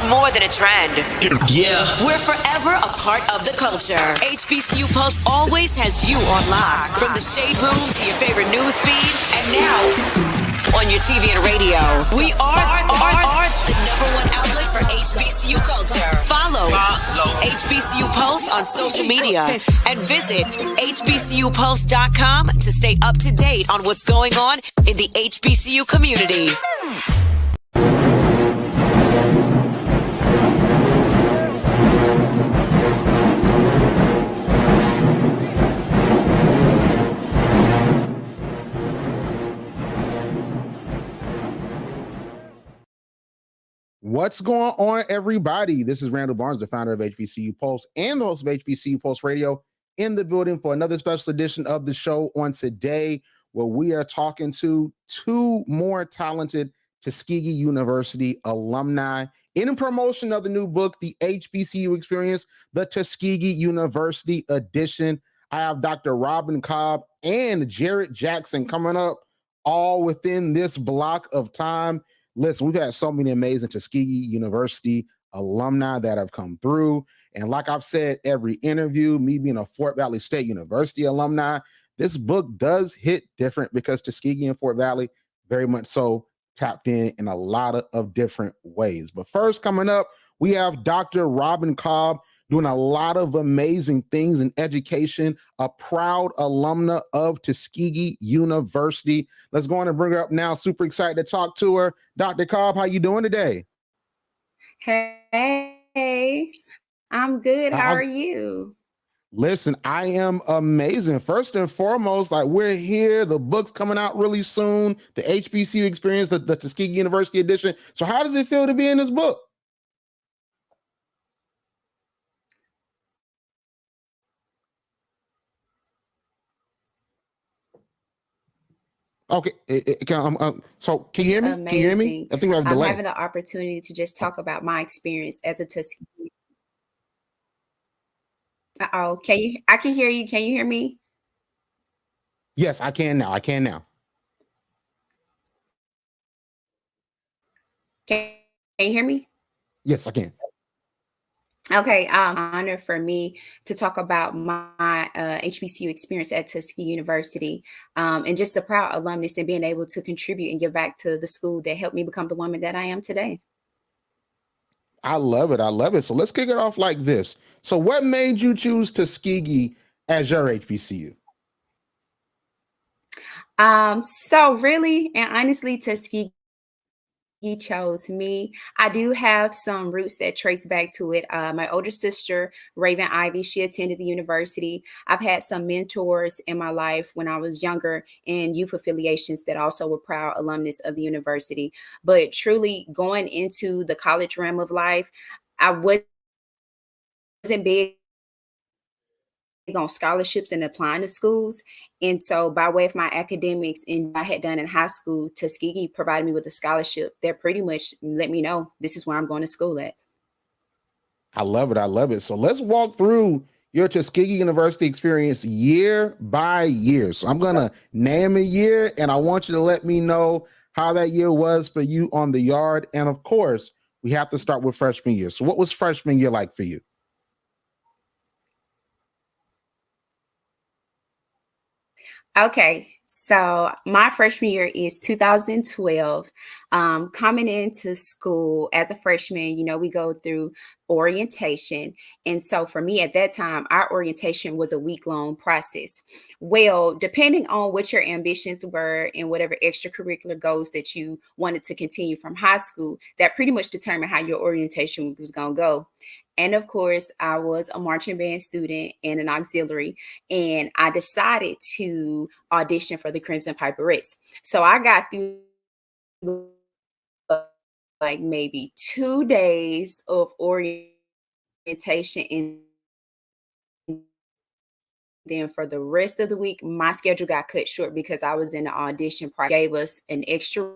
more than a trend. Yeah. We're forever a part of the culture. HBCU Pulse always has you on lock. From the shade room to your favorite news feed, and now on your TV and radio. We are the number one outlet for HBCU culture. Follow HBCU Pulse on social media and visit hbcupulse.com to stay up to date on what's going on in the HBCU community. What's going on, everybody? This is Randall Barnes, the founder of HBCU Pulse and the host of HBCU Pulse Radio, in the building for another special edition of the show on today, where we are talking to two more talented Tuskegee University alumni in promotion of the new book, The HBCU Experience, the Tuskegee University edition. I have Dr. Robin Cobb and Jarrett Jackson coming up all within this block of time. Listen, we've had so many amazing Tuskegee University alumni that have come through. And like I've said, every interview, me being a Fort Valley State University alumni, this book does hit different because Tuskegee and Fort Valley very much so tapped in a lot of different ways. But first, coming up, we have Dr. Robin Cobb doing a lot of amazing things in education, a proud alumna of Tuskegee University. Let's go on and bring her up now. Super excited to talk to her. Dr. Cobb, how you doing today? Hey, I'm good. How are you? Listen, I am amazing. First and foremost, like, we're here. The book's coming out really soon. The HBCU Experience, the Tuskegee University edition. So how does it feel to be in this book? Okay, so can you hear me? Amazing. Can you hear me? I think we have a delay. I'm having the opportunity to just talk about my experience as a Tuskegee. Uh-oh, I can hear you. Can you hear me? Yes, I can now. Can you hear me? Yes, I can. Okay, honor for me to talk about my HBCU experience at Tuskegee University, and just a proud alumnus and being able to contribute and give back to the school that helped me become the woman that I am today. I love it. I love it. So let's kick it off like this. So what made you choose Tuskegee as your HBCU? So really and honestly, Tuskegee chose me. I do have some roots that trace back to it. My older sister, Raven Ivy, she attended the university. I've had some mentors in my life when I was younger in youth affiliations that also were proud alumnus of the university. But truly going into the college realm of life, I wasn't big on scholarships and applying to schools. And so by way of my academics and I had done in high school, Tuskegee provided me with a scholarship that pretty much let me know this is where I'm going to school at. I love it. I love it. So let's walk through your Tuskegee University experience year by year. So I'm going to name a year and I want you to let me know how that year was for you on the yard. And of course, we have to start with freshman year. So what was freshman year like for you? Okay, so my freshman year is 2012. Coming into school as a freshman, we go through orientation. And so for me at that time, our orientation was a week-long process. Well, depending on what your ambitions were and whatever extracurricular goals that you wanted to continue from high school, that pretty much determined how your orientation week was going to go. And of course, I was a marching band student and an auxiliary, and I decided to audition for the Crimson Piperettes. So I got through like maybe 2 days of orientation, and then for the rest of the week, my schedule got cut short because I was in the audition process. Gave us an extra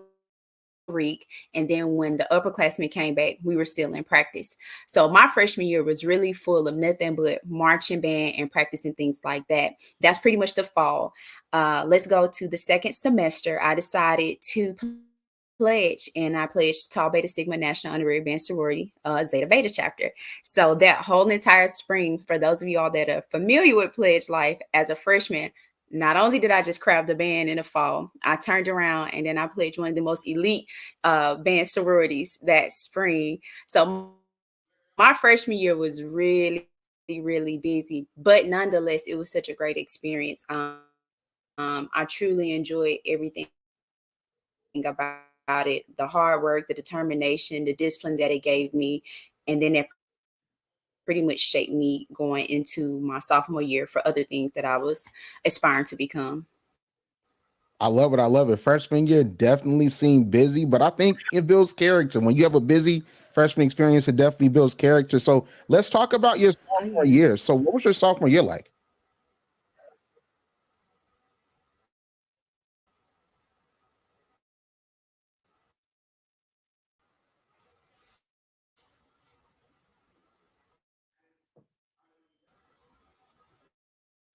week, and then when the upperclassmen came back, we were still in practice. So my freshman year was really full of nothing but marching band and practice and things like that. That's pretty much the fall. Let's go to the second semester. I decided to pledge, and I pledged Tau Beta Sigma National Honorary Band Sorority, Zeta Beta chapter. So that whole entire spring, for those of you all that are familiar with pledge life, as a freshman, not only did I just crab the band in the fall, I turned around and then I pledged one of the most elite band sororities that spring. So my freshman year was really, really busy, but nonetheless, it was such a great experience. I truly enjoyed everything about it, the hard work, the determination, the discipline that it gave me. And then it pretty much shaped me going into my sophomore year for other things that I was aspiring to become. I love it. I love it. Freshman year definitely seemed busy, but I think it builds character. When you have a busy freshman experience, it definitely builds character. So let's talk about your Oh, sophomore yeah. year. So what was your sophomore year like?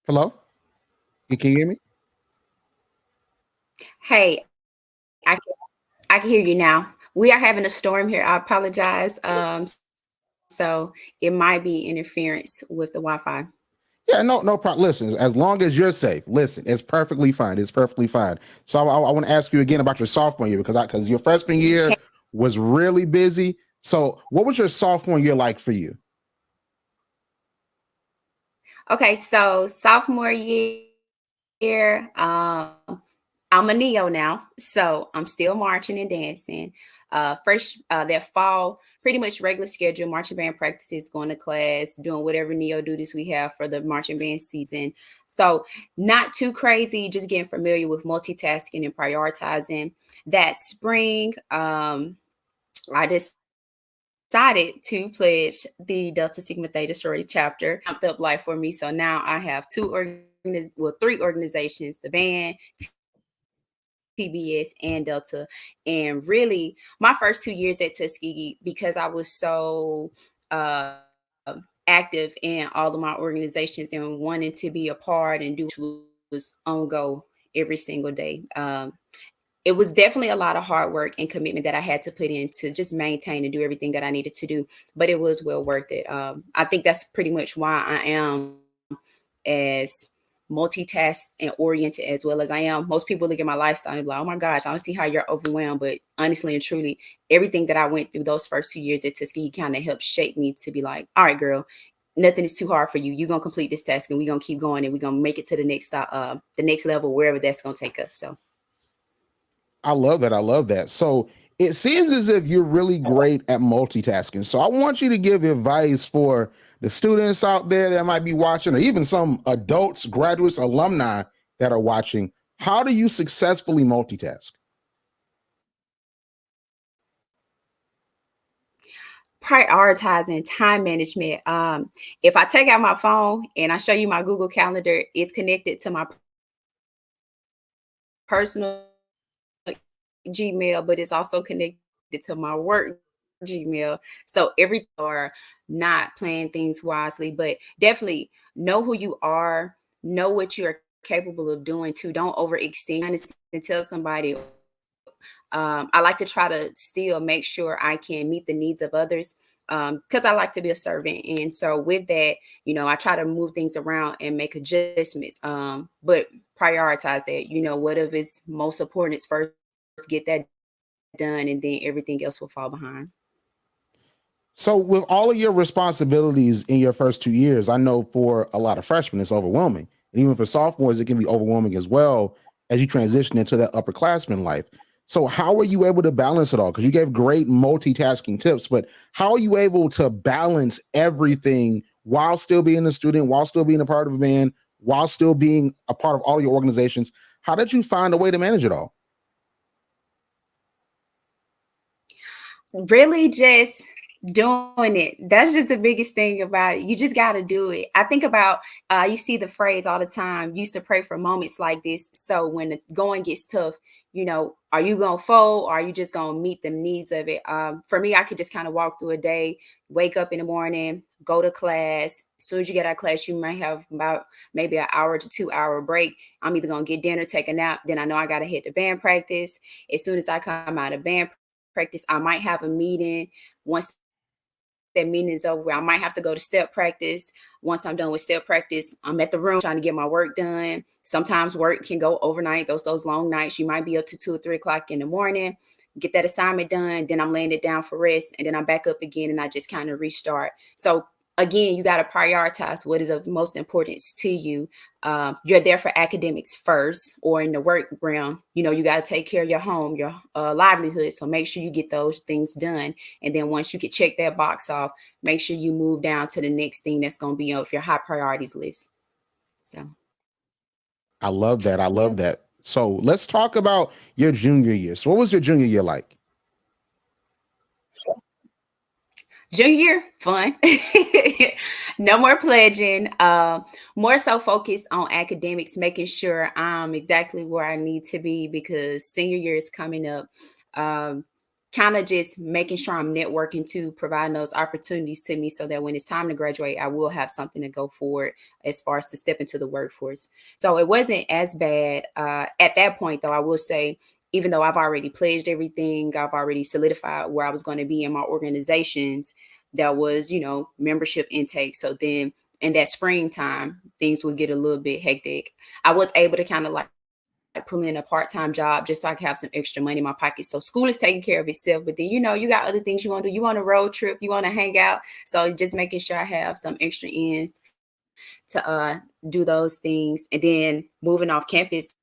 Hello? Can you hear me? Hey, I can, I can hear you now. We are having a storm here. I apologize. So it might be interference with the Wi-Fi. Yeah, no problem. Listen, as long as you're safe, listen, it's perfectly fine. It's perfectly fine. So I want to ask you again about your sophomore year because your freshman year Okay. was really busy. So what was your sophomore year like for you? Okay, so sophomore year, I'm a neo now, so I'm still marching and dancing. First, that fall, pretty much regular schedule, marching band practices, going to class, doing whatever neo duties we have for the marching band season. So not too crazy, just getting familiar with multitasking and prioritizing. That spring, I decided to pledge the Delta Sigma Theta sorority chapter. Pumped up life for me. So now I have three organizations: the band, TBS, and Delta. And really, my first 2 years at Tuskegee, because I was so active in all of my organizations and wanting to be a part and do was on go every single day. It was definitely a lot of hard work and commitment that I had to put in to just maintain and do everything that I needed to do, but it was well worth it. I think that's pretty much why I am as multitask and oriented as well as I am. Most people look at my lifestyle and be like, oh my gosh, I don't see how you're overwhelmed. But honestly and truly, everything that I went through those first 2 years at Tuskegee kind of helped shape me to be like, all right, girl, nothing is too hard for you. You're gonna complete this task and we're gonna keep going and we're gonna make it to the next level, wherever that's gonna take us. So I love that. I love that. So it seems as if you're really great at multitasking. So I want you to give advice for the students out there that might be watching, or even some adults, graduates, alumni that are watching. How do you successfully multitask? prioritizing time management. If I take out my phone and I show you my Google Calendar, it's connected to my personal Gmail, but it's also connected to my work Gmail. So every or not playing things wisely, but definitely know who you are, know what you're capable of doing too. Don't overextend and tell somebody. I like to try to still make sure I can meet the needs of others because I like to be a servant. And so with that, I try to move things around and make adjustments, but prioritize that. Whatever is most important is first get that done, and then everything else will fall behind. So, with all of your responsibilities in your first 2 years, I know for a lot of freshmen, it's overwhelming. And even for sophomores, it can be overwhelming as well as you transition into that upperclassman life. So, how were you able to balance it all? Because you gave great multitasking tips, but how are you able to balance everything while still being a student, while still being a part of a band, while still being a part of all your organizations? How did you find a way to manage it all? Really just doing it. That's just the biggest thing about it. You just got to do it. I think about, you see the phrase all the time, used to pray for moments like this. So when the going gets tough, are you going to fold, or are you just going to meet the needs of it? For me, I could just kind of walk through a day, wake up in the morning, go to class. As soon as you get out of class, you might have about maybe an hour to 2 hour break. I'm either going to get dinner, take a nap. Then I know I got to hit the band practice. As soon as I come out of band practice, I might have a meeting. Once that meeting is over, I might have to go to step practice. Once I'm done with step practice, I'm at the room trying to get my work done. Sometimes work can go overnight, those long nights. You might be up to 2 or 3 o'clock in the morning, get that assignment done. Then I'm laying it down for rest, and then I'm back up again, and I just kind of restart. So again, you got to prioritize what is of most importance to you. You're there for academics first, or in the work realm, you got to take care of your home, your livelihood. So make sure you get those things done. And then once you can check that box off, make sure you move down to the next thing that's going to be on your high priorities list. So I love that. I love that. So let's talk about your junior year. So what was your junior year like? junior year, fun. No more pledging. More so focused on academics, making sure I'm exactly where I need to be, because senior year is coming up. Kind of just making sure I'm networking to providing those opportunities to me, so that when it's time to graduate, I will have something to go forward as far as to step into the workforce. So it wasn't as bad at that point, though. I will say, even though I've already pledged everything, I've already solidified where I was going to be in my organizations, there was, membership intake. So then in that springtime, things would get a little bit hectic. I was able to kind of like pull in a part-time job just so I could have some extra money in my pocket. So school is taking care of itself, but then, you got other things you want to do. You want a road trip, you want to hang out. So just making sure I have some extra ends to do those things. And then moving off campus,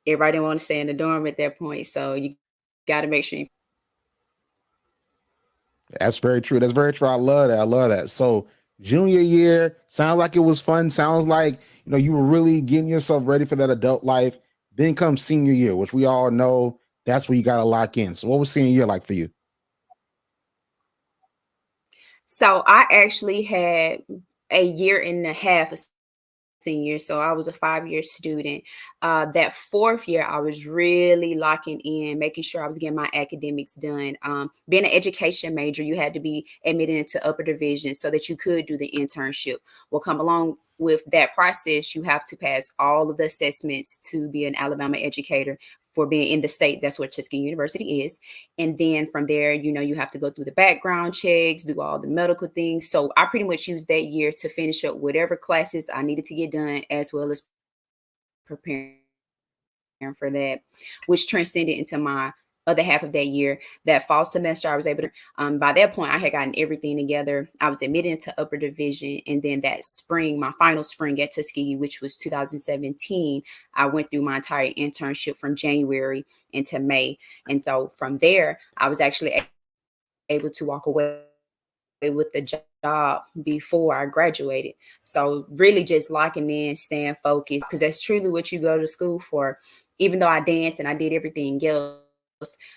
everybody didn't want to stay in the dorm at that point. So you got to make sure you. That's very true. That's very true. I love that. I love that. So junior year sounds like it was fun. Sounds like, you were really getting yourself ready for that adult life. Then comes senior year, which we all know that's where you got to lock in. So what was senior year like for you? So I actually had a year and a half of senior. So I was a 5-year student. That 4th year, I was really locking in, making sure I was getting my academics done. Being an education major, you had to be admitted into upper division so that you could do the internship. Well, come along with that process, you have to pass all of the assessments to be an Alabama educator. For being in the state, that's what Tuskegee University is. And then from there, you have to go through the background checks, do all the medical things. So I pretty much used that year to finish up whatever classes I needed to get done, as well as preparing for that, which transcended into my other half of that year. That fall semester, I was able to, by that point, I had gotten everything together. I was admitted into upper division. And then that spring, my final spring at Tuskegee, which was 2017, I went through my entire internship from January into May. And so from there, I was actually able to walk away with the job before I graduated. So really just locking in, staying focused, because that's truly what you go to school for. Even though I danced and I did everything else,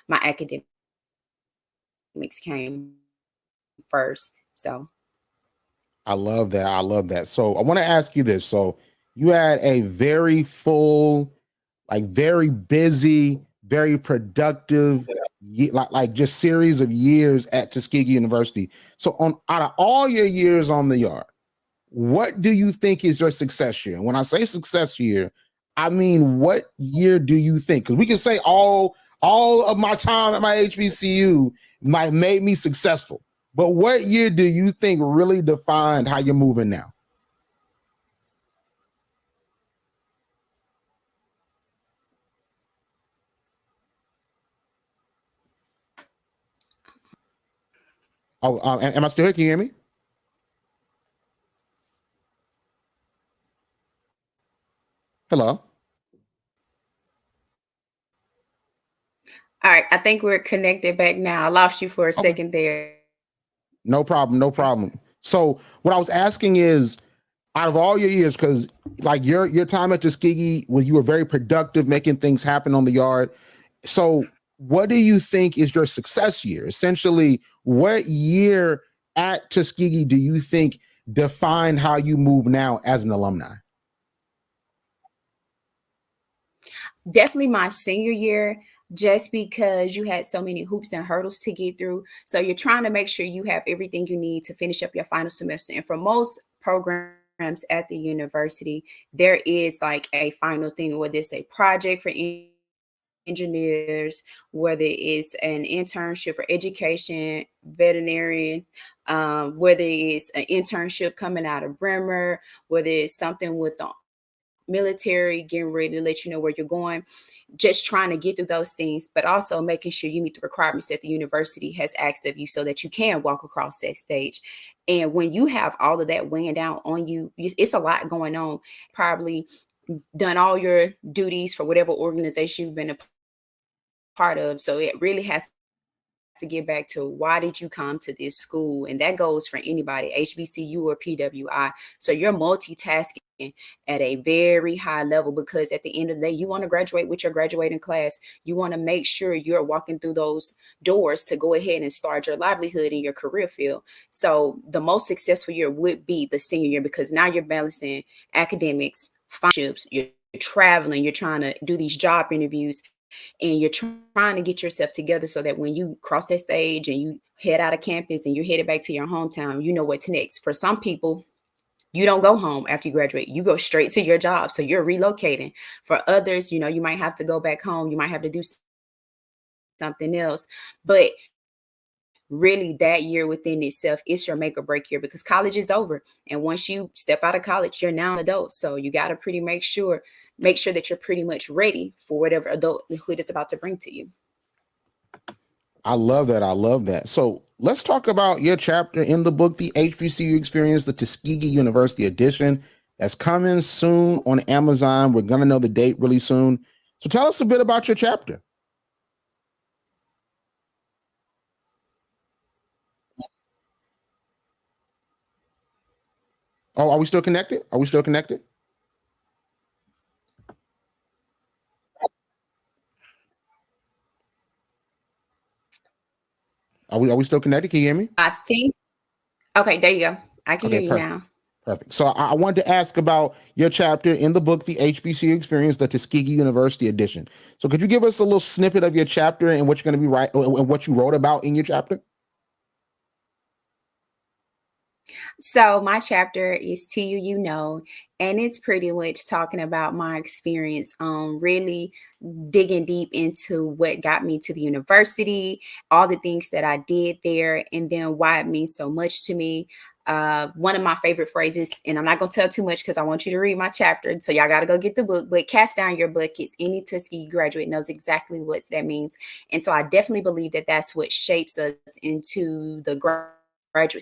my academics came first. So I love that. I love that. So I want to ask you this. So you had a very full, like very busy, very productive, like just series of years at Tuskegee University. So out of all your years on the yard, what do you think is your success year? When I say success year, I mean, what year do you think? Because we can say all of my time at my HBCU might made me successful. But what year do you think really defined how you're moving now? Oh, am I still here? Can you hear me? Hello? all right, I think we're connected back now. I lost you for a Okay. second there. No problem. No problem. So what I was asking is, out of all your years, because like your time at Tuskegee, where you were very productive, making things happen on the yard. So what do you think is your success year? Essentially, what year at Tuskegee do you think defined how you move now as an alumni? Definitely my senior year, just because you had so many hoops and hurdles to get through. So you're trying to make sure you have everything you need to finish up your final semester. And for most programs at the university, there is like a final thing, whether it's a project for engineers, whether it's an internship for education, veterinarian, whether it's an internship coming out of Bremer, whether it's something with the military, getting ready to let you know where you're going, just trying to get through those things, but also making sure you meet the requirements that the university has asked of you so that you can walk across that stage. And when you have all of that weighing down on you, it's a lot going on. Probably done all your duties for whatever organization you've been a part of. So it really has to get back to, why did you come to this school? And that goes for anybody, HBCU or PWI. So you're multitasking at a very high level, because at the end of the day, you want to graduate with your graduating class. You want to make sure you're walking through those doors to go ahead and start your livelihood in your career field. So the most successful year would be the senior year, because now you're balancing academics, friendships, you're traveling, you're trying to do these job interviews, and you're trying to get yourself together so that when you cross that stage and you head out of campus and you're headed back to your hometown, you know what's next. For some people, you don't go home after you graduate. You go straight to your job. So you're relocating. For others, you might have to go back home. You might have to do something else. But really, that year within itself, it's your make or break year, because college is over. And once you step out of college, you're now an adult. So you got to pretty make sure that you're pretty much ready for whatever adulthood is about to bring to you. I love that. I love that. So let's talk about your chapter in the book, The HBCU Experience, the Tuskegee University edition. That's coming soon on Amazon. We're going to know the date really soon. So tell us a bit about your chapter. Oh, are we still connected? Are we still connected? Are we still connected? Can you hear me? I think, okay, there you go. I can hear Okay, you perfect. now. Perfect. So I wanted to ask about your chapter in the book, The HBCU Experience, the Tuskegee University edition. So could you give us a little snippet of your chapter and what you're going to be and what you wrote about in your chapter? So my chapter is and it's pretty much talking about my experience, really digging deep into what got me to the university, all the things that I did there, and then why it means so much to me. One of my favorite phrases, and I'm not going to tell too much because I want you to read my chapter, so y'all got to go get the book, but cast down your buckets. Any Tuskegee graduate knows exactly what that means. And so I definitely believe that that's what shapes us into the graduates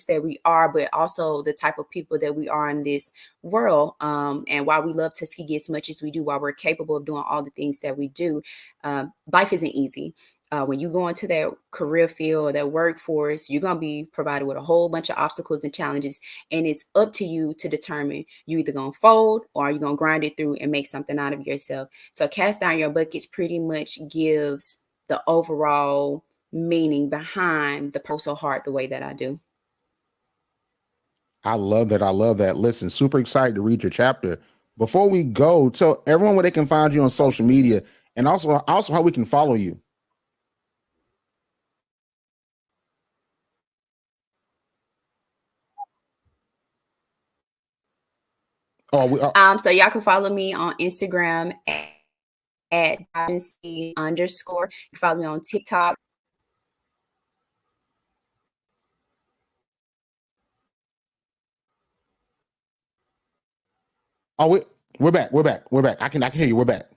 that we are, but also the type of people that we are in this world. And why we love Tuskegee as much as we do, while we're capable of doing all the things that we do, life isn't easy. When you go into that career field or that workforce, you're going to be provided with a whole bunch of obstacles and challenges. And it's up to you to determine, you either going to fold or are you going to grind it through and make something out of yourself. So cast down your buckets pretty much gives the overall meaning behind the Post So Hard the way that I do. I love that. I love that. Listen, super excited to read your chapter. Before we go, tell everyone where they can find you on social media, and also how we can follow you. Oh, So y'all can follow me on Instagram at @C_. You can follow me on TikTok. we're back. We're back. We're back. I can hear you. We're back.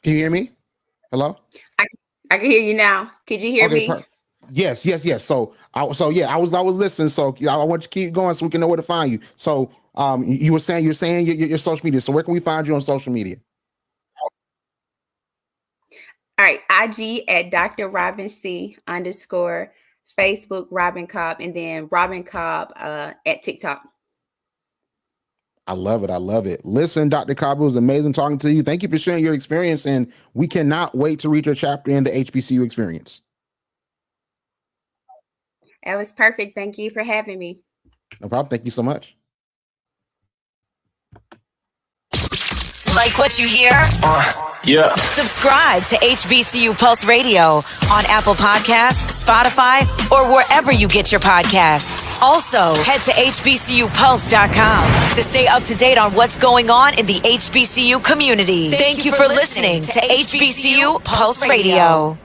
Can you hear me? Hello? I, I can hear you now. Could you hear Okay, me? yes, yes, yes. I was listening. So I want you to keep going so we can know where to find you. So you're saying your social media. So where can we find you on social media? All right, IG at Dr. Robin C _, Facebook Robin Cobb, and then Robin Cobb at TikTok. I love it. I love it. Listen, Dr. Cobb, it was amazing talking to you. Thank you for sharing your experience, and we cannot wait to read your chapter in the HBCU experience. It was perfect. Thank you for having me. No problem. Thank you so much. Like what you hear? Yeah. Subscribe to HBCU Pulse Radio on Apple Podcasts, Spotify, or wherever you get your podcasts. Also, head to hbcupulse.com to stay up to date on what's going on in the HBCU community. Thank you for listening to HBCU Pulse Radio.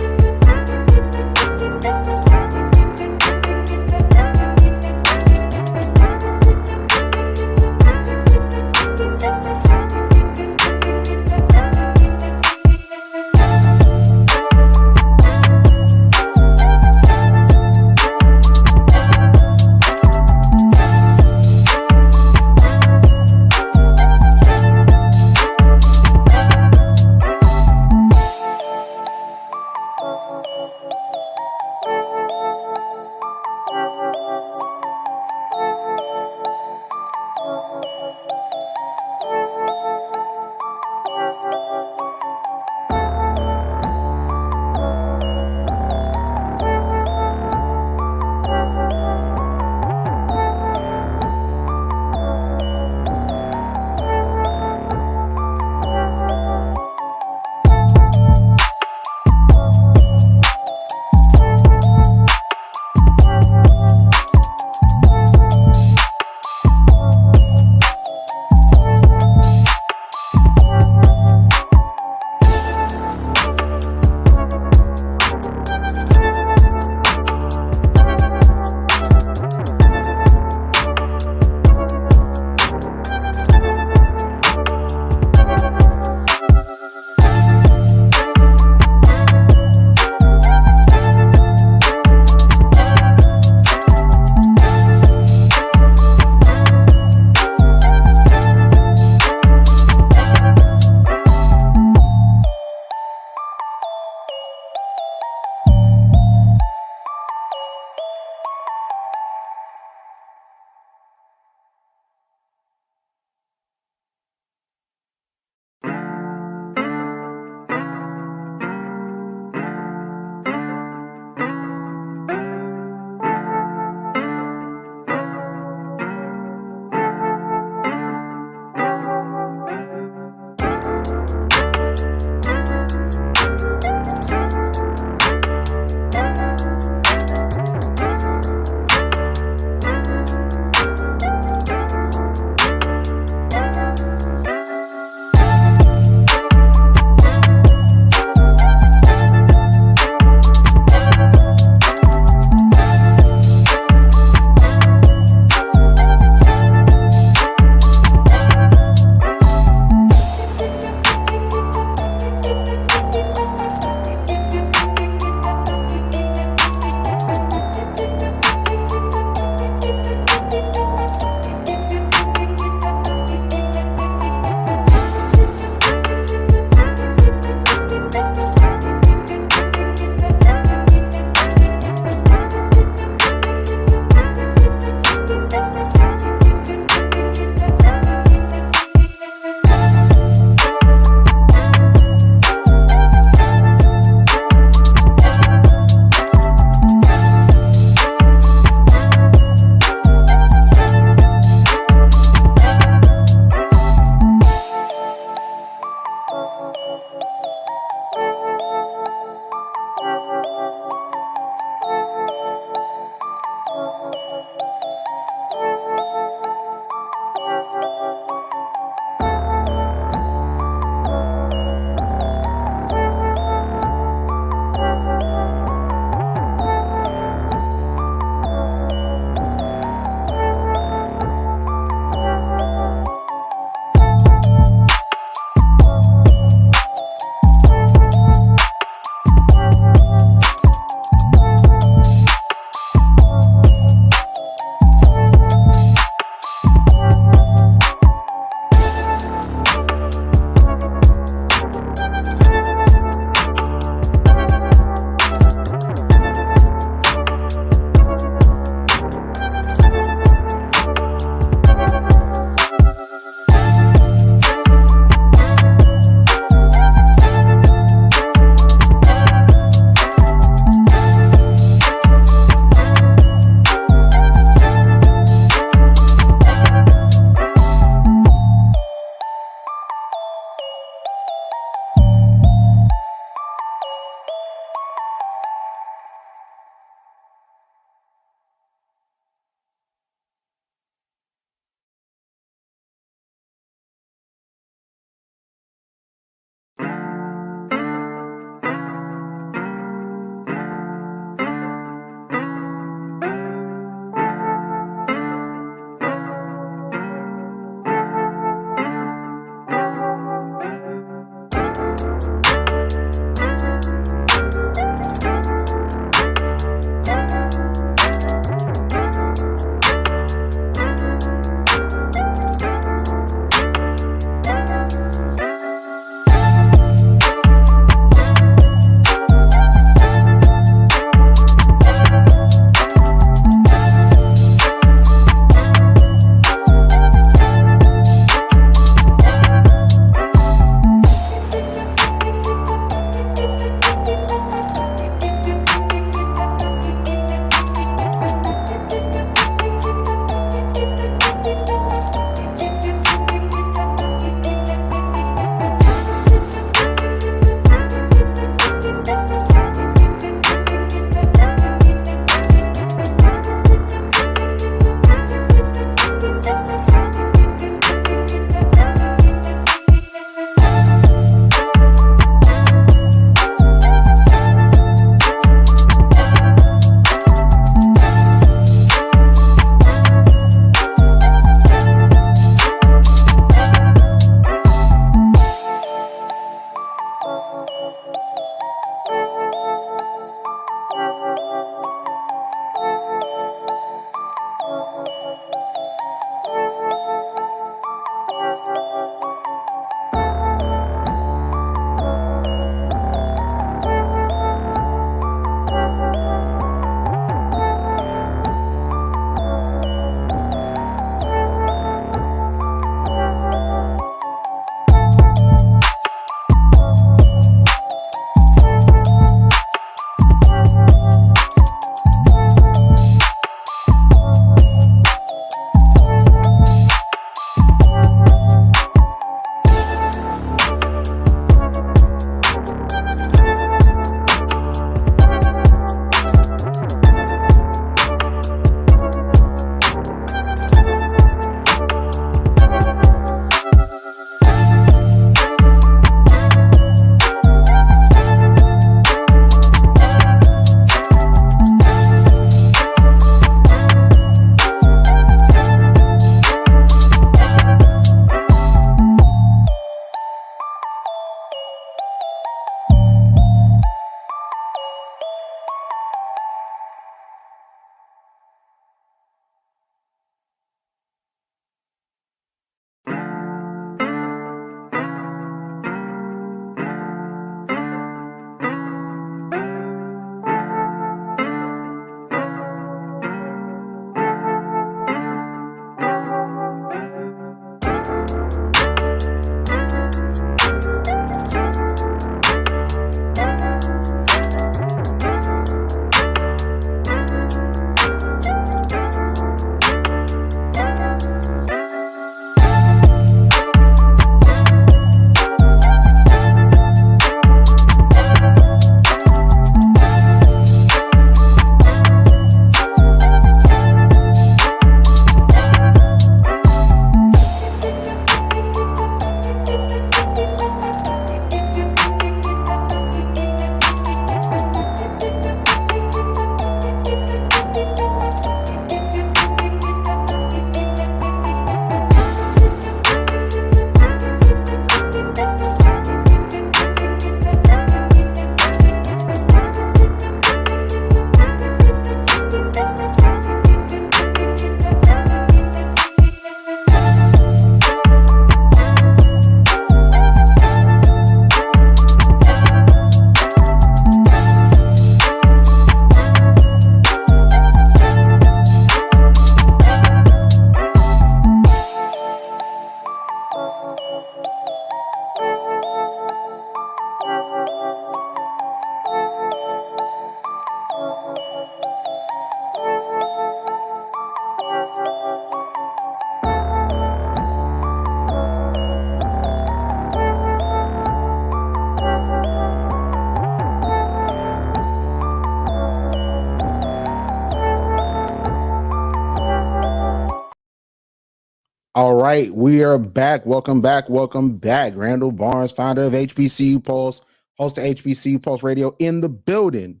All right, we are back. Welcome back. Welcome back. Randall Barnes, founder of HBCU Pulse, host of HBCU Pulse Radio, in the building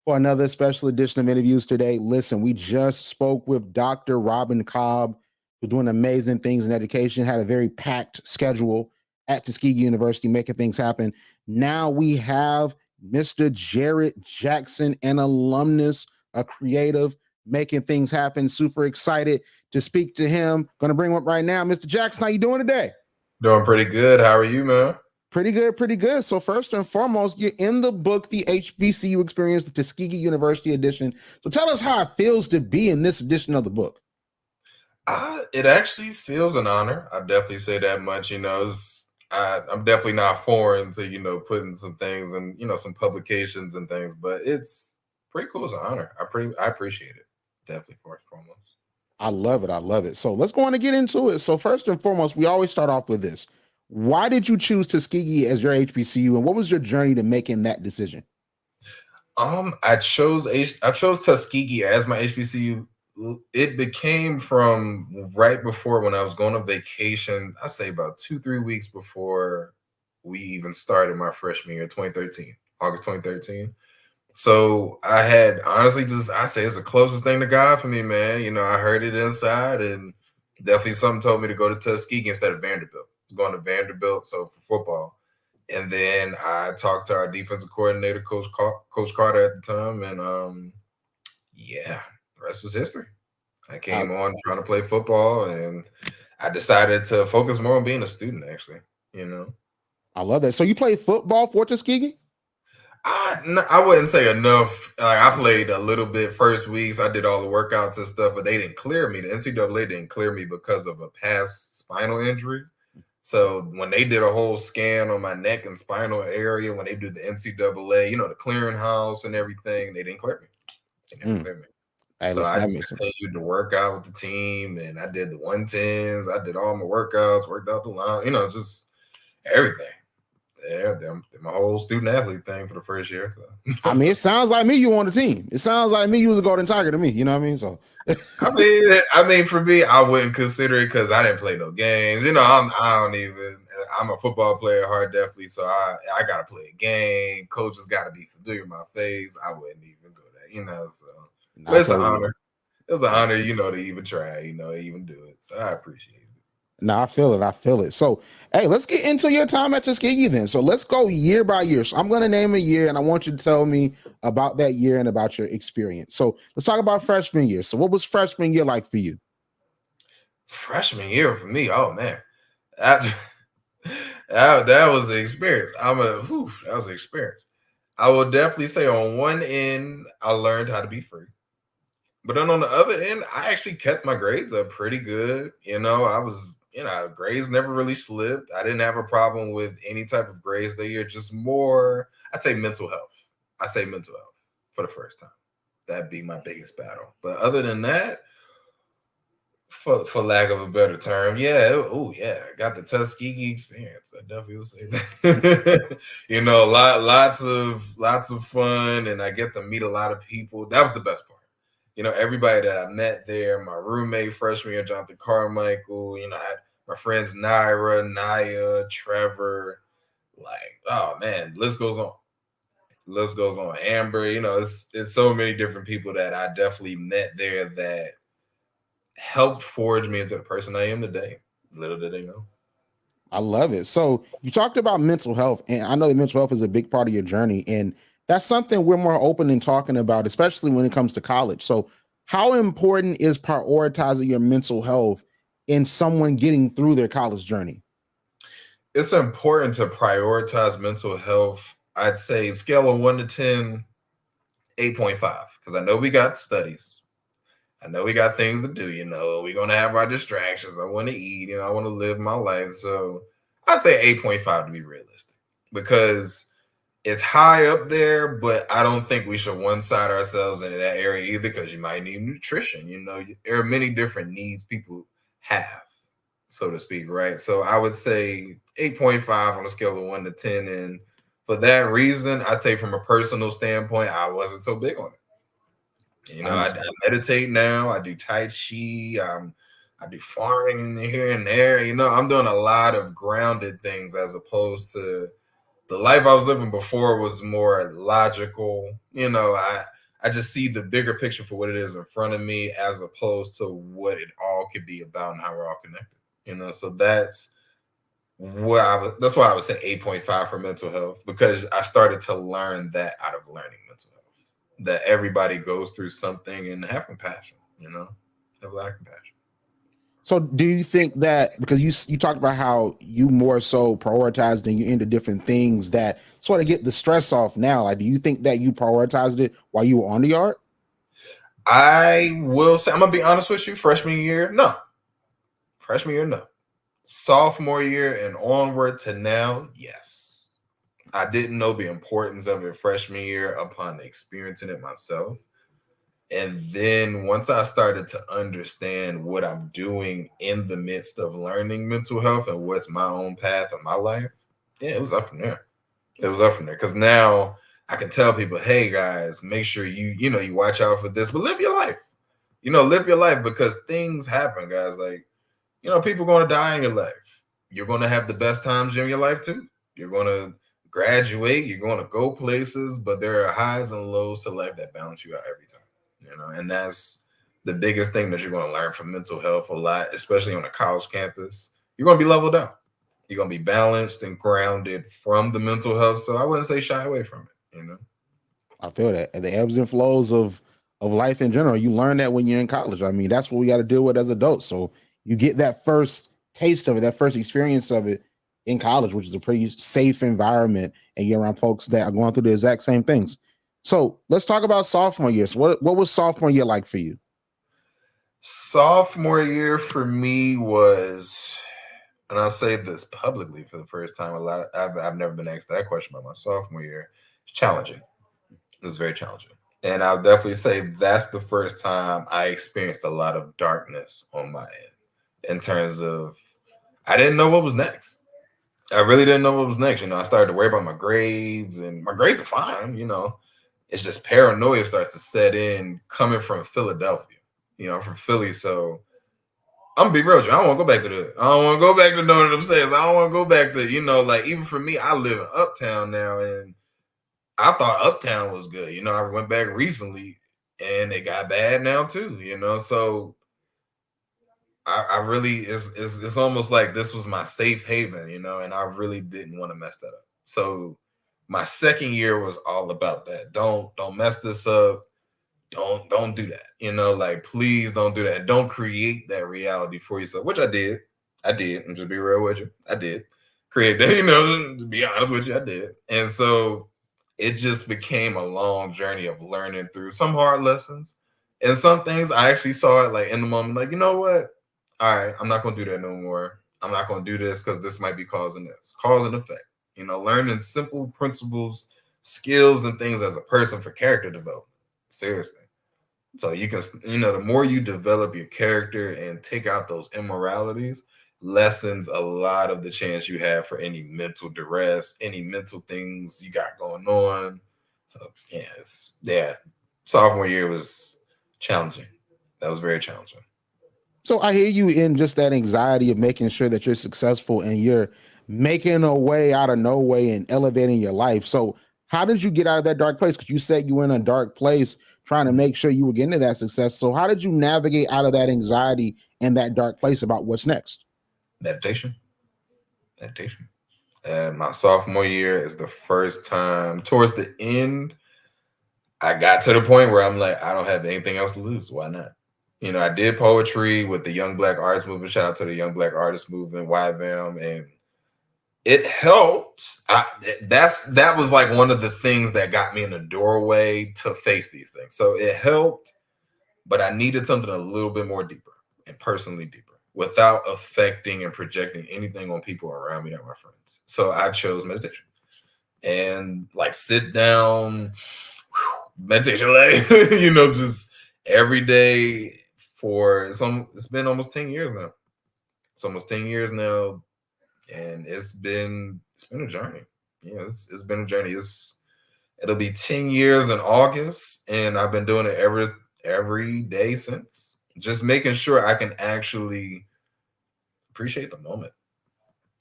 for another special edition of interviews today. Listen, we just spoke with Dr. Robin Cobb, who's doing amazing things in education, had a very packed schedule at Tuskegee University, making things happen. Now we have Mr. Jared Jackson, an alumnus, a creative, making things happen. Super excited to speak to him. Going to bring him up right now. Mr. Jackson, how you doing today? Doing pretty good. How are you, man? Pretty good, pretty good. So first and foremost, you're in the book, The HBCU Experience, the Tuskegee University edition. So tell us how it feels to be in this edition of the book. It actually feels an honor. I definitely say that much. I'm definitely not foreign to putting some things and some publications and things, but it's pretty cool. It's an honor. I appreciate it. Definitely first and foremost. I love it. I love it. So let's go on and get into it. So first and foremost, we always start off with this. Why did you choose Tuskegee as your HBCU, and what was your journey to making that decision? I chose Tuskegee as my HBCU. It became from right before when I was going on vacation. I say about 2-3 weeks before we even started my freshman year, 2013, August 2013. So I had honestly I say it's the closest thing to God for me, man. I heard it inside, and definitely something told me to go to Tuskegee instead of Vanderbilt. I was going to Vanderbilt, so for football. And then I talked to our defensive coordinator, Coach Carter at the time, and yeah, the rest was history. I came on trying to play football, and I decided to focus more on being a student, actually. I love that. So you played football for Tuskegee? I wouldn't say enough. I played a little bit first weeks. I did all the workouts and stuff, but they didn't clear me. The NCAA didn't clear me because of a past spinal injury. So when they did a whole scan on my neck and spinal area, when they do the NCAA, the clearinghouse and everything, they didn't clear me. They didn't clear me. Hey, so I just continued to work out with the team, and I did the 110s. I did all my workouts, worked out the line, just everything. Yeah, my whole student athlete thing for the first year. So. I mean, it sounds like me you on the team. It sounds like me you was a Golden Tiger to me. You know what I mean? So, I mean, for me, I wouldn't consider it because I didn't play no games. I'm a football player, hard definitely. So I gotta play a game. Coaches gotta be familiar with my face. I wouldn't even go there. So but it's an honor. It was an honor, to even try, even do it. So I appreciate it. No, I feel it. I feel it. So, hey, let's get into your time at Tuskegee then. So let's go year by year. So I'm going to name a year, and I want you to tell me about that year and about your experience. So let's talk about freshman year. So what was freshman year like for you? Freshman year for me, oh man, that was an experience. That was an experience. I will definitely say on one end, I learned how to be free. But then on the other end, I actually kept my grades up pretty good. I was grades never really slipped. I didn't have a problem with any type of grades that year, just more, I'd say mental health. I say mental health for the first time. That'd be my biggest battle. But other than that, for lack of a better term, I got the Tuskegee experience. I definitely would say that. Lots of fun, and I get to meet a lot of people. That was the best part. Everybody that I met there, my roommate freshman year, Jonathan Carmichael, I had my friends Naira, Naya, Trevor, oh man, list goes on. Amber, it's so many different people that I definitely met there that helped forge me into the person I am today. Little did they know. I love it. So you talked about mental health, and I know that mental health is a big part of your journey, and that's something we're more open in talking about, especially when it comes to college. So how important is prioritizing your mental health in someone getting through their college journey? It's important to prioritize mental health. I'd say scale of 1 to 10, 8.5, because I know we got studies. I know we got things to do, we're going to have our distractions. I want to eat, I want to live my life. So I'd say 8.5 to be realistic, because it's high up there, but I don't think we should one-side ourselves into that area either, because you might need nutrition. There are many different needs people have, so to speak, right? So I would say 8.5 on a scale of 1 to 10. And for that reason, I'd say from a personal standpoint, I wasn't so big on it. I meditate now. I do Tai Chi. I do farming in here and there. I'm doing a lot of grounded things as opposed to the life I was living before was more logical. I just see the bigger picture for what it is in front of me as opposed to what it all could be about and how we're all connected. So that's that's why I would say 8.5 for mental health, because I started to learn that out of learning mental health, that everybody goes through something, and have compassion, have a lot of compassion. So do you think that, because you talked about how you more so prioritized and you into different things that sort of get the stress off now, like, do you think that you prioritized it while you were on the yard? I will say, I'm gonna be honest with you, freshman year, no. Sophomore year and onward to now, yes. I didn't know the importance of it freshman year upon experiencing it myself. And then once I started to understand what I'm doing in the midst of learning mental health and what's my own path of my life, yeah, it was up from there. Because now I can tell people, hey guys, make sure you watch out for this, but live your life. Live your life, because things happen, guys. Like, people are going to die in your life. You're going to have the best times in your life too. You're going to graduate. You're going to go places, but there are highs and lows to life that balance you out every time. And that's the biggest thing that you're going to learn from mental health a lot, especially on a college campus. You're going to be leveled out. You're going to be balanced and grounded from the mental health. So I wouldn't say shy away from it. I feel that. And the ebbs and flows of life in general, you learn that when you're in college. I mean, that's what we got to deal with as adults. So you get that first taste of it, that first experience of it in college, which is a pretty safe environment, and you're around folks that are going through the exact same things. So let's talk about sophomore year. So what was sophomore year like for you? Sophomore year for me was, and I'll say this publicly for the first time, I've never been asked that question about my sophomore year. It's challenging. It was very challenging. And I'll definitely say that's the first time I experienced a lot of darkness on my end, in terms of I didn't know what was next. I really didn't know what was next. I started to worry about my grades, and my grades are fine. It's just paranoia starts to set in coming from Philadelphia. I'm from Philly, so I'm gonna be real with you. I don't want to go back to I don't want to go back to Notre Dame. I don't want to go back to, like, even for me, I live in Uptown now, and I thought Uptown was good. I went back recently, and it got bad now too. So I really, it's almost like this was my safe haven. And I really didn't want to mess that up. So my second year was all about that. Don't mess this up. Don't do that. Like, please don't do that. Don't create that reality for yourself, which I did. And just be real with you, I did create that. To be honest with you, I did. And so it just became a long journey of learning through some hard lessons, and some things I actually saw it like in the moment, like, you know what? All right, I'm not going to do that no more. I'm not going to do this because this might be causing this, cause and effect. Learning simple principles, skills, and things as a person for character development. Seriously. So you can, the more you develop your character and take out those immoralities, lessens a lot of the chance you have for any mental duress, any mental things you got going on. So yeah, sophomore year was challenging. That was very challenging. So I hear you in just that anxiety of making sure that you're successful and you're making a way out of no way and elevating your life. So how did you get out of that dark place? Because you said you were in a dark place trying to make sure you were getting to that success. So how did you navigate out of that anxiety and that dark place about what's next? Meditation. My sophomore year is the first time, towards the end, I got to the point where I'm like, I don't have anything else to lose. Why not? I did poetry with the Young Black Artists Movement. Shout out to the Young Black Artists Movement, YBAM, and it helped. That was like one of the things that got me in the doorway to face these things. So it helped, but I needed something a little bit more deeper and personally deeper, without affecting and projecting anything on people around me that were my friends. So I chose meditation, and like sit down, meditation, like, just every day for it's been almost 10 years now. It's almost 10 years now, and it's been a journey. Yeah, it's been a journey. It'll be 10 years in August, and I've been doing it every day since. just making sure I can actually appreciate the moment.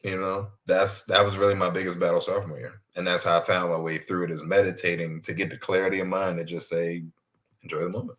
That was really my biggest battle sophomore year, and that's how I found my way through it, is meditating to get the clarity of mind and just say, enjoy the moment.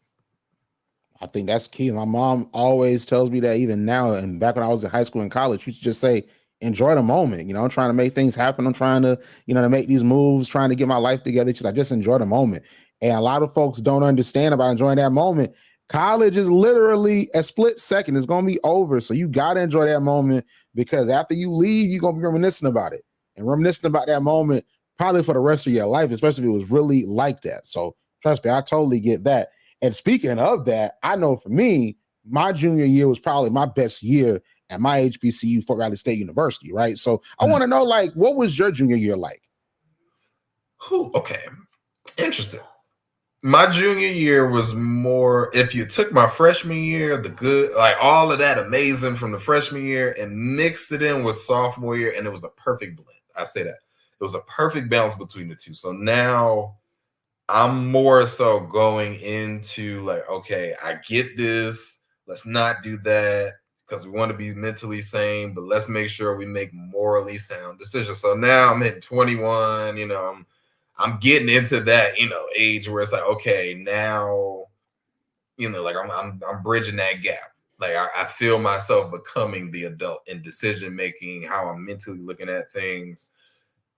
I think that's key. My mom always tells me that even now, and back when I was in high school and college, she used to just say, enjoy the moment. I'm trying to make things happen. I'm trying to, to make these moves, trying to get my life together. She's like, just enjoy the moment. And a lot of folks don't understand about enjoying that moment. College is literally a split second. It's going to be over. So you got to enjoy that moment, because after you leave, you're going to be reminiscing about it and reminiscing about that moment probably for the rest of your life, especially if it was really like that. So trust me, I totally get that. And speaking of that, I know for me, my junior year was probably my best year at my HBCU, Fort Riley State University, right? So I want to know, like, what was your junior year like? Okay, interesting. My junior year was more, if you took my freshman year, the good, like all of that amazing from the freshman year, and mixed it in with sophomore year, and it was the perfect blend. I say that. It was a perfect balance between the two. So now I'm more so going into like, okay, I get this. Let's not do that because we want to be mentally sane, but let's make sure we make morally sound decisions. So now I'm hitting 21, I'm getting into that, age where it's like, okay, now, like I'm bridging that gap. Like I feel myself becoming the adult in decision making, how I'm mentally looking at things.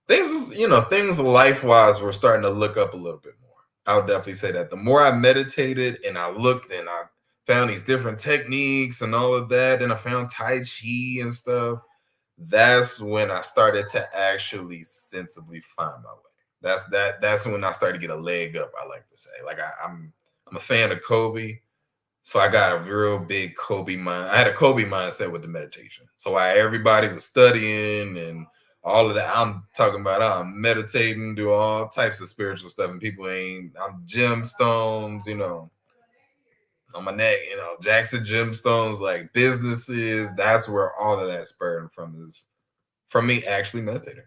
Things life-wise were starting to look up a little bit more. I would definitely say that. The more I meditated and I looked and I found these different techniques and all of that, and I found Tai Chi and stuff, that's when I started to actually sensibly find my way. That's when I started to get a leg up, I like to say. Like I'm a fan of Kobe. So I got a real big Kobe mind. I had a Kobe mindset with the meditation. So while everybody was studying and all of that, I'm talking about I'm meditating, do all types of spiritual stuff, and people I'm gemstones, on my neck, Jackson gemstones, like businesses. That's where all of that spurred from, is from me actually meditating.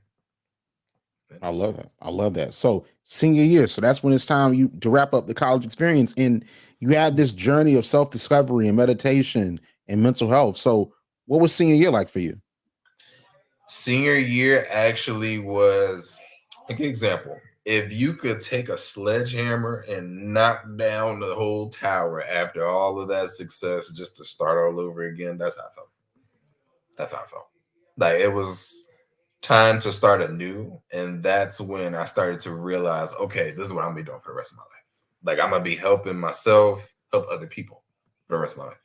I love that. I love that. So senior year, so that's when it's time to wrap up the college experience, and you had this journey of self-discovery and meditation and mental health. So what was senior year like for you? Senior year actually was a good example. If you could take a sledgehammer and knock down the whole tower after all of that success just to start all over again, that's how I felt. That's how I felt. Like it was time to start anew. And that's when I started to realize, okay, this is what I'm gonna be doing for the rest of my life. Like I'm gonna be helping myself, help other people for the rest of my life.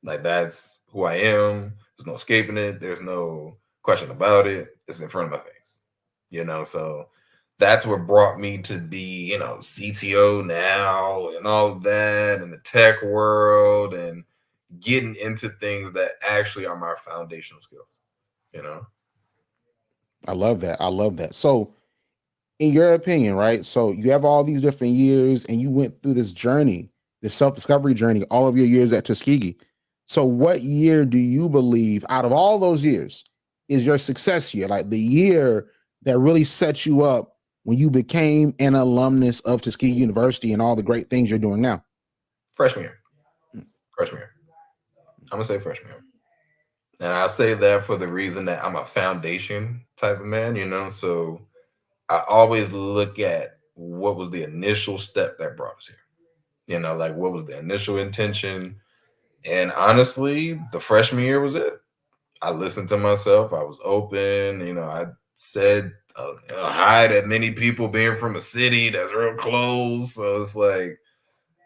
Like that's who I am. There's no escaping it. There's no question about it. It's in front of my face. So that's what brought me to be, CTO now and all of that, and the tech world, and getting into things that actually are my foundational skills. I love that. I love that. So in your opinion, right? So you have all these different years and you went through this journey, this self-discovery journey, all of your years at Tuskegee. So what year do you believe out of all those years is your success year? Like the year that really set you up when you became an alumnus of Tuskegee University and all the great things you're doing now? Freshman year. Freshman year. I'm gonna say freshman year. And I say that for the reason that I'm a foundation type of man, so I always look at what was the initial step that brought us here. Like what was the initial intention? And honestly, the freshman year was it. I listened to myself. I was open. I said hi to many people, being from a city that's real close. So it's like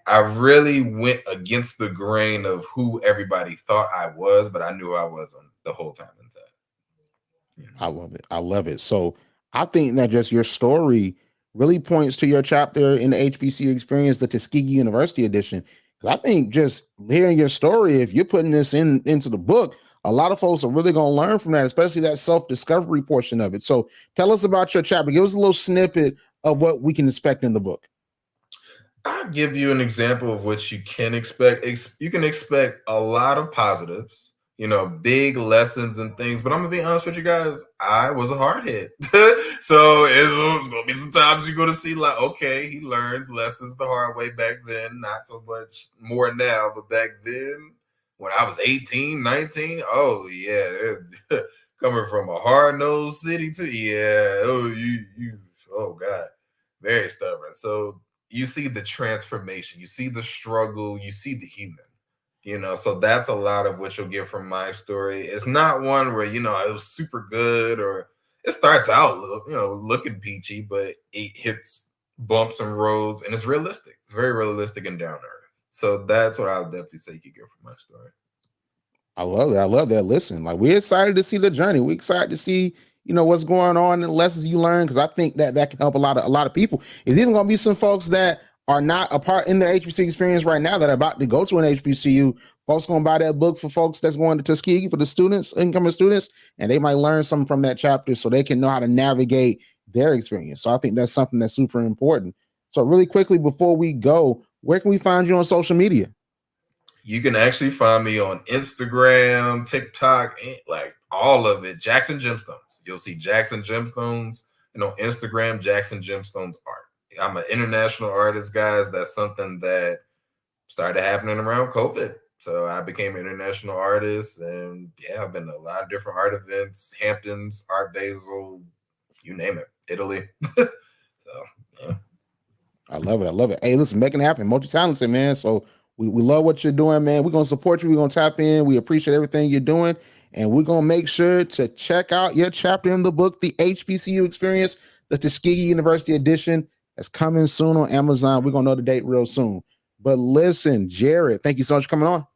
I really went against the grain of who everybody thought I was, but I knew I wasn't the whole time inside. I love it. I love it. So I think that just your story really points to your chapter in the HBCU experience, the Tuskegee University edition. Because I think just hearing your story, if you're putting this into the book, a lot of folks are really going to learn from that, especially that self-discovery portion of it. So tell us about your chapter. Give us a little snippet of what we can expect in the book. I'll give you an example of what you can expect. You can expect a lot of positives, big lessons and things. But I'm gonna be honest with you guys, I was a hard head. So it's gonna be some times you're gonna see like, okay, he learns lessons the hard way back then, not so much more now, but back then when I was 18, 19, oh yeah, coming from a hard-nosed city to oh God, very stubborn. So you see the transformation, you see the struggle, you see the human. So that's a lot of what you'll get from my story. It's not one where, it was super good or it starts out, looking peachy, but it hits bumps and roads and it's realistic. It's very realistic and down to earth. So that's what I would definitely say you could get from my story. I love that. I love that. Listen, like we're excited to see the journey. We're excited to see, what's going on and the lessons you learn. Cause I think that can help a lot of people. Is even going to be some folks that are not a part in the HBCU experience right now that are about to go to an HBCU. Folks going to buy that book for folks that's going to Tuskegee, for the students, incoming students, and they might learn something from that chapter so they can know how to navigate their experience. So I think that's something that's super important. So really quickly before we go, where can we find you on social media? You can actually find me on Instagram, TikTok, like all of it. Jackson Gemstones. You'll see Jackson Gemstones, and on Instagram, Jackson Gemstones Art. I'm an international artist, guys. That's something that started happening around COVID. So I became an international artist, and I've been to a lot of different art events, Hamptons, Art Basel, you name it, Italy. So, yeah. I love it. I love it. Hey, listen, making it happen. Multi-talented, man. So we love what you're doing, man. We're going to support you. We're going to tap in. We appreciate everything you're doing. And we're going to make sure to check out your chapter in the book, The HBCU Experience, the Tuskegee University edition. That's coming soon on Amazon. We're going to know the date real soon. But listen, Jared, thank you so much for coming on.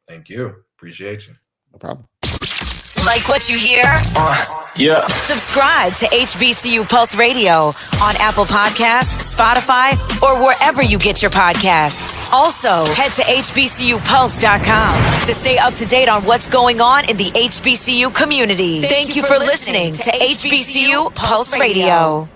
Thank you. Appreciate you. No problem. Like what you hear? Yeah. Subscribe to HBCU Pulse Radio on Apple Podcasts, Spotify, or wherever you get your podcasts. Also, head to hbcupulse.com to stay up to date on what's going on in the HBCU community. Thank you for listening to HBCU Pulse Radio.